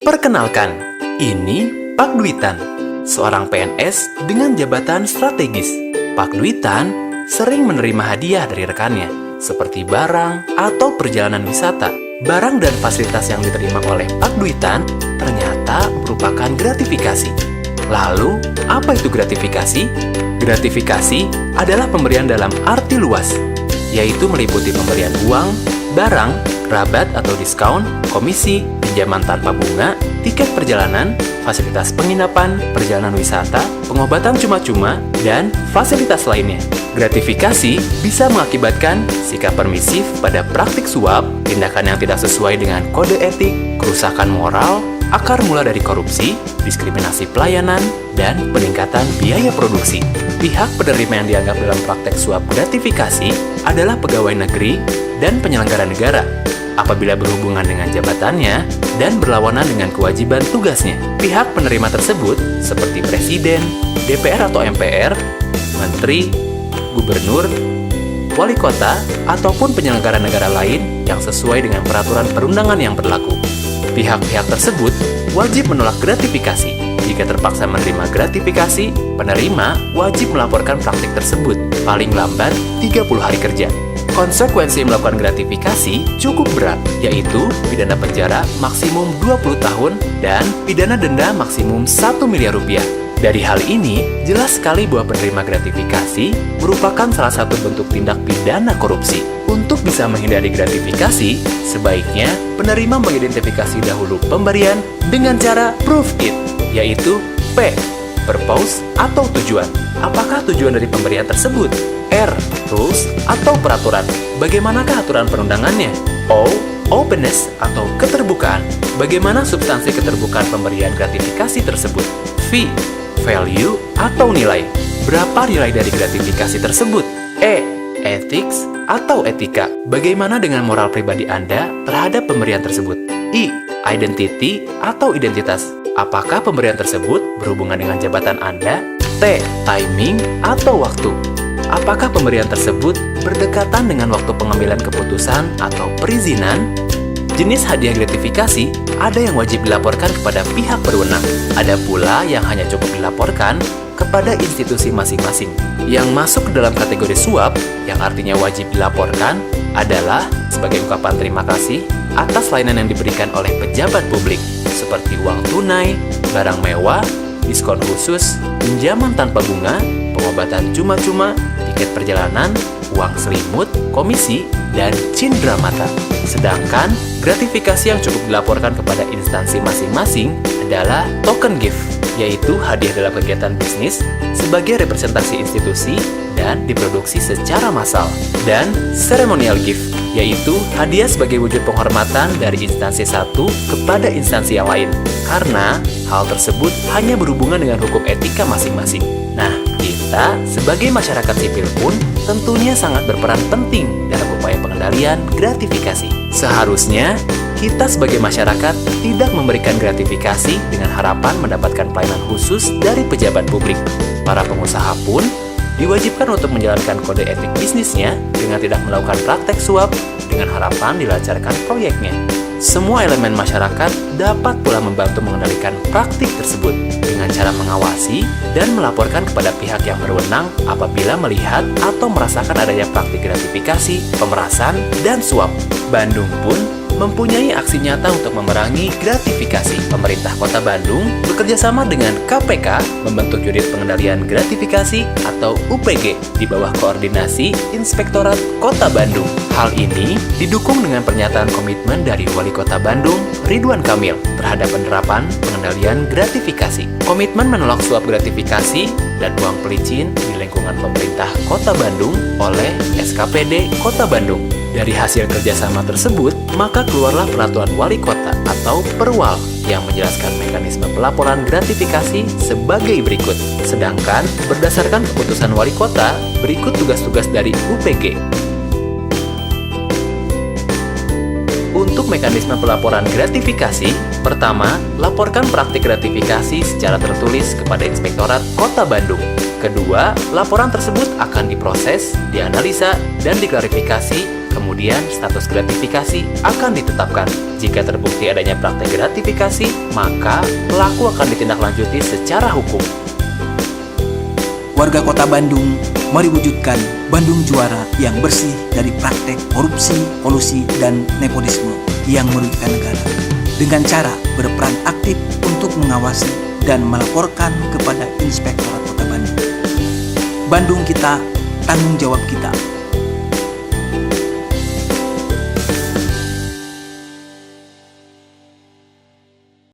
Perkenalkan, ini Pak Duitan, seorang PNS dengan jabatan strategis. Pak Duitan sering menerima hadiah dari rekannya, seperti barang atau perjalanan wisata. Barang dan fasilitas yang diterima oleh Pak Duitan ternyata merupakan gratifikasi. Lalu, apa itu gratifikasi? Gratifikasi adalah pemberian dalam arti luas, yaitu meliputi pemberian uang, barang, rabat atau diskon, komisi, pinjaman tanpa bunga, tiket perjalanan, fasilitas penginapan, perjalanan wisata, pengobatan cuma-cuma, dan fasilitas lainnya. Gratifikasi bisa mengakibatkan sikap permisif pada praktik suap, tindakan yang tidak sesuai dengan kode etik, kerusakan moral, akar mula dari korupsi, diskriminasi pelayanan, dan peningkatan biaya produksi. Pihak penerima yang dianggap dalam praktek suap gratifikasi adalah pegawai negeri dan penyelenggara negara apabila berhubungan dengan jabatannya dan berlawanan dengan kewajiban tugasnya. Pihak penerima tersebut seperti presiden, DPR atau MPR, menteri, gubernur, wali kota, ataupun penyelenggara negara lain yang sesuai dengan peraturan perundangan yang berlaku. Pihak-pihak tersebut wajib menolak gratifikasi. Jika terpaksa menerima gratifikasi, penerima wajib melaporkan praktik tersebut paling lambat 30 hari kerja. Konsekuensi melakukan gratifikasi cukup berat, yaitu pidana penjara maksimum 20 tahun dan pidana denda maksimum 1 miliar rupiah. Dari hal ini, jelas sekali bahwa penerima gratifikasi merupakan salah satu bentuk tindak pidana korupsi. Untuk bisa menghindari gratifikasi, sebaiknya penerima mengidentifikasi dahulu pemberian dengan cara prove it, yaitu P. Purpose atau tujuan. Apakah tujuan dari pemberian tersebut? R. Rules atau peraturan. Bagaimanakah aturan perundangannya? O. Openness atau keterbukaan. Bagaimana substansi keterbukaan pemberian gratifikasi tersebut? V. Value atau nilai. Berapa nilai dari gratifikasi tersebut? E. Ethics atau etika. Bagaimana dengan moral pribadi Anda terhadap pemberian tersebut? I. Identity atau identitas. Apakah pemberian tersebut berhubungan dengan jabatan Anda? T. Timing atau waktu. Apakah pemberian tersebut berdekatan dengan waktu pengambilan keputusan atau perizinan? Jenis hadiah gratifikasi ada yang wajib dilaporkan kepada pihak berwenang. Ada pula yang hanya cukup dilaporkan kepada institusi masing-masing. Yang masuk ke dalam kategori suap, yang artinya wajib dilaporkan, adalah sebagai ungkapan terima kasih atas layanan yang diberikan oleh pejabat publik, seperti uang tunai, barang mewah, diskon khusus, pinjaman tanpa bunga, pengobatan cuma-cuma, tiket perjalanan, uang selimut, komisi, dan cindera mata. Sedangkan gratifikasi yang cukup dilaporkan kepada instansi masing-masing adalah token gift, yaitu hadiah dalam kegiatan bisnis sebagai representasi institusi dan diproduksi secara massal. Dan ceremonial gift, yaitu hadiah sebagai wujud penghormatan dari instansi satu kepada instansi yang lain, karena hal tersebut hanya berhubungan dengan hukum etika masing-masing. Nah, kita sebagai masyarakat sipil pun tentunya sangat berperan penting dalam upaya pengendalian gratifikasi. Seharusnya kita sebagai masyarakat tidak memberikan gratifikasi dengan harapan mendapatkan pelayanan khusus dari pejabat publik. Para pengusaha pun diwajibkan untuk menjalankan kode etik bisnisnya dengan tidak melakukan praktek suap dengan harapan dilancarkan proyeknya. Semua elemen masyarakat dapat pula membantu mengendalikan praktik tersebut dengan cara mengawasi dan melaporkan kepada pihak yang berwenang apabila melihat atau merasakan adanya praktik gratifikasi, pemerasan, dan suap. Bandung pun mempunyai aksi nyata untuk memerangi gratifikasi. Pemerintah Kota Bandung bekerjasama dengan KPK membentuk Unit Pengendalian Gratifikasi atau UPG di bawah koordinasi Inspektorat Kota Bandung. Hal ini didukung dengan pernyataan komitmen dari Wali Kota Bandung, Ridwan Kamil, terhadap penerapan pengendalian gratifikasi. Komitmen menolak suap gratifikasi dan uang pelicin di lingkungan pemerintah Kota Bandung oleh SKPD Kota Bandung. Dari hasil kerjasama tersebut, maka keluarlah Peraturan Wali Kota atau Perwal yang menjelaskan mekanisme pelaporan gratifikasi sebagai berikut. Sedangkan berdasarkan keputusan Wali Kota, berikut tugas-tugas dari UPG. Untuk mekanisme pelaporan gratifikasi, pertama, laporkan praktik gratifikasi secara tertulis kepada Inspektorat Kota Bandung. Kedua, laporan tersebut akan diproses, dianalisa, dan diklarifikasi Kemudian, status gratifikasi akan ditetapkan. Jika terbukti adanya praktek gratifikasi, maka pelaku akan ditindaklanjuti secara hukum. Warga Kota Bandung, mari wujudkan Bandung juara yang bersih dari praktek korupsi, kolusi, dan nepotisme yang merugikan negara. Dengan cara berperan aktif untuk mengawasi dan melaporkan kepada Inspektorat Kota Bandung. Bandung kita, tanggung jawab kita.